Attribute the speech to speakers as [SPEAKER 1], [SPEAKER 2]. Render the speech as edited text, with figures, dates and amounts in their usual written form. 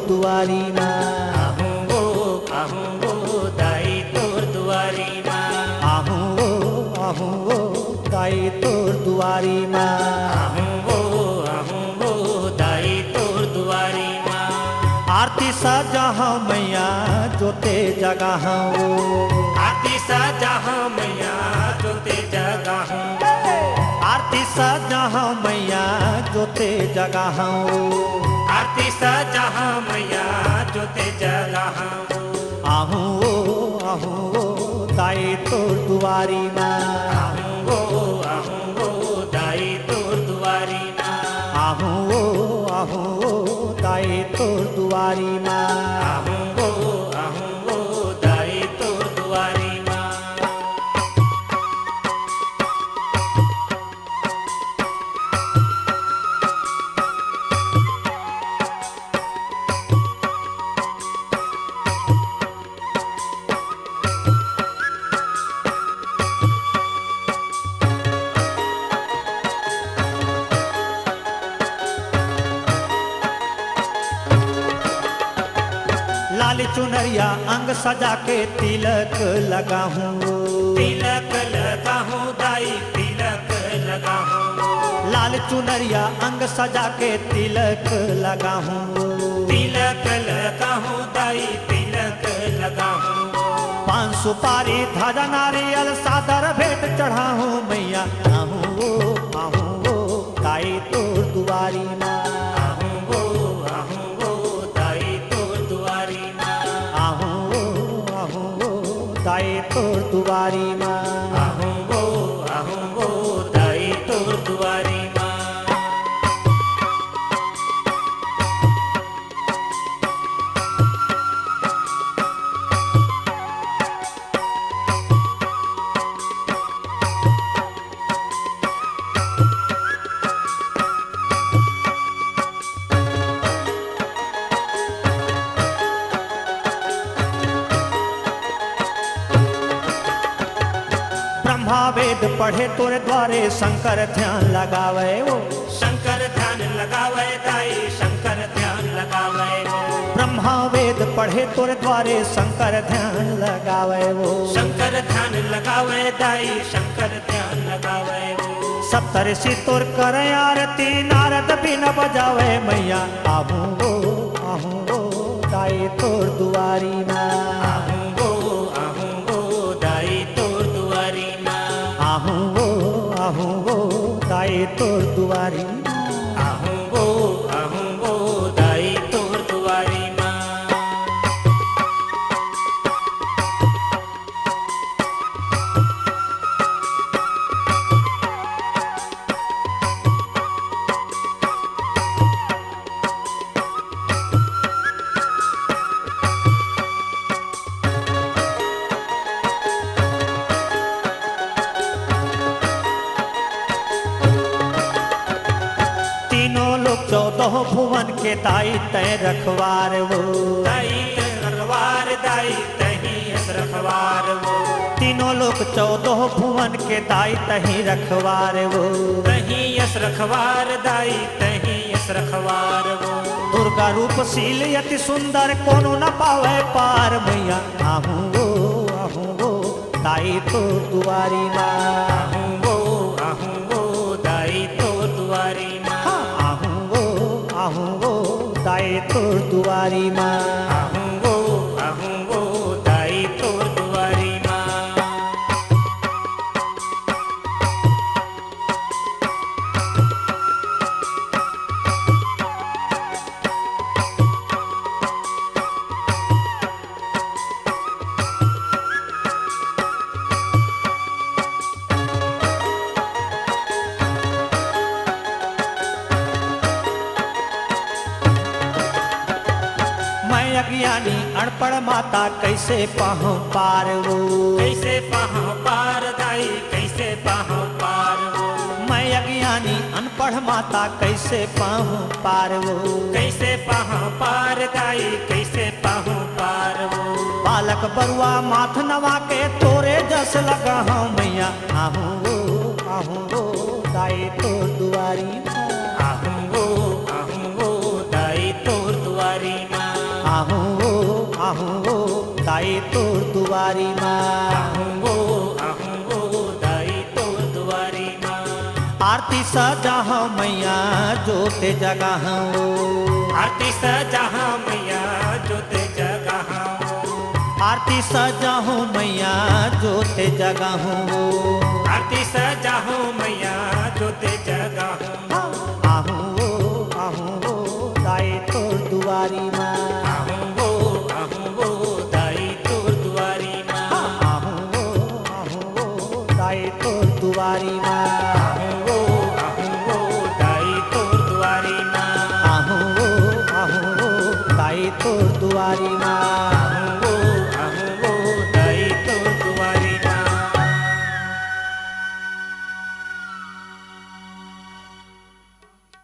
[SPEAKER 1] दुआरी माँ।
[SPEAKER 2] आहूँ वो दाई तोर दुआरी माँ।
[SPEAKER 1] आहूँ वो दाई तोर दुआरी माँ।
[SPEAKER 2] आहूँ वो दाई तोर दुआरी माँ।
[SPEAKER 1] आरती सजाहा मैया जोते जगाहा वो।
[SPEAKER 2] आरती सजाहा मैया जोते जगाहा।
[SPEAKER 1] आरती सजाहा मैया जोते जगाहा वो।
[SPEAKER 2] आरती सजाहा मैया जोते जगाहा।
[SPEAKER 1] आहूँ वो दाई तोर दुआरी माँ।
[SPEAKER 2] आहूँ वो दाई तोर दुआरी माँ।
[SPEAKER 1] आहूँ वो दाई तोर दुआरी माँ।
[SPEAKER 2] आहूँ वो दाई तोर दुआरी माँ।
[SPEAKER 1] लाल चुनरिया अंग सजा के तिलक लगाहूँ।
[SPEAKER 2] तिलक लगाहूँ दाई तिलक लगाहूँ।
[SPEAKER 1] लाल चुनरिया अंग सजा के तिलक लगाहूँ।
[SPEAKER 2] तिलक लगाहूँ दाई तिलक लगाहूँ।
[SPEAKER 1] पान सुपारी ध्वजा नारियल सादर भेंट चढ़ाहूँ मैया। आहूँ वो दाई तोर दुआरी माँ।
[SPEAKER 2] आहूँ वो दाई तोर दुआरी माँ।
[SPEAKER 1] आहूँ वो दाई तोर दुआरी माँ।
[SPEAKER 2] आहूँ वो दाई तोर दुआरी माँ।
[SPEAKER 1] ब्रह्मा वेद पढ़े तोरे द्वारे शंकर ध्यान लगावे वो।
[SPEAKER 2] शंकर ध्यान लगावे दाई शंकर ध्यान लगावे वो।
[SPEAKER 1] ब्रह्मा वेद पढ़े तोरे द्वारे शंकर ध्यान लगावे वो।
[SPEAKER 2] शंकर ध्यान लगावे दाई शंकर ध्यान लगावे वो।
[SPEAKER 1] सप्तऋषि तोर कर आरती नारद बिन बजावे मैया। आहूँ वो दाई तोर दुआरी माँ।
[SPEAKER 2] आहूँ वो दाई तोर दुआरी माँ।
[SPEAKER 1] आहूँ वो दाई तोर दुआरी माँ।
[SPEAKER 2] आहूँ वो दाई तोर दुआरी माँ।
[SPEAKER 1] तीनों लोग 14 भुवन के दाई तय रखवार वो।
[SPEAKER 2] दाई रखवार दाई तही रखवार वो।
[SPEAKER 1] तीनों लोग 14 भुवन के दाई तही रखवार वो।
[SPEAKER 2] तही यस रखवार दाई तही यस रखवार वो।
[SPEAKER 1] दुर्गा रूप शील यति सुंदर कोनो न पावे पार मैया। आहूँ वो दाई तोर दुआरी माँ।
[SPEAKER 2] आहूँ वो दाई तोर दुआरी माँ।
[SPEAKER 1] आहूँ वो दाई तोर दुआरी माँ।
[SPEAKER 2] आहूँ वो दाई तोर दुआरी माँ।
[SPEAKER 1] मैं अज्ञानी अनपढ़ माता कैसे पाहूँ पार वो।
[SPEAKER 2] कैसे पाहूँ पार दाई कैसे पाहूँ पार वो।
[SPEAKER 1] मैं अज्ञानी अनपढ़ माता कैसे पाहूँ पार वो।
[SPEAKER 2] कैसे पाहूँ पार दाई कैसे पाहूँ पार वो।
[SPEAKER 1] बालक बरुआ माथ नवा के तोरे जस लगा हूँ मैया। आहूँ वो दाई तोर दुआरी माँ।
[SPEAKER 2] आहूँ वो दाई तोर दुआरी माँ।
[SPEAKER 1] आहूँ दाई तोर दुआरी माँ
[SPEAKER 2] आहूँ दाई तोर दुआरी माँ
[SPEAKER 1] आरती सजा मैया जोते जगह
[SPEAKER 2] आरती सजा मैया जोते जगह
[SPEAKER 1] आरती सजा मैया जोते जगह
[SPEAKER 2] आरती सजा मैया जोते जगह
[SPEAKER 1] आहूँ दाई तोर दुआरी माँ
[SPEAKER 2] आहूँ दाई तोर दुआरी माँ
[SPEAKER 1] आहूँ दाई तोर दुआरी माँ
[SPEAKER 2] दाई तोर दुआरी माँ
[SPEAKER 1] आहूँ दाई तोर दुआरी माँ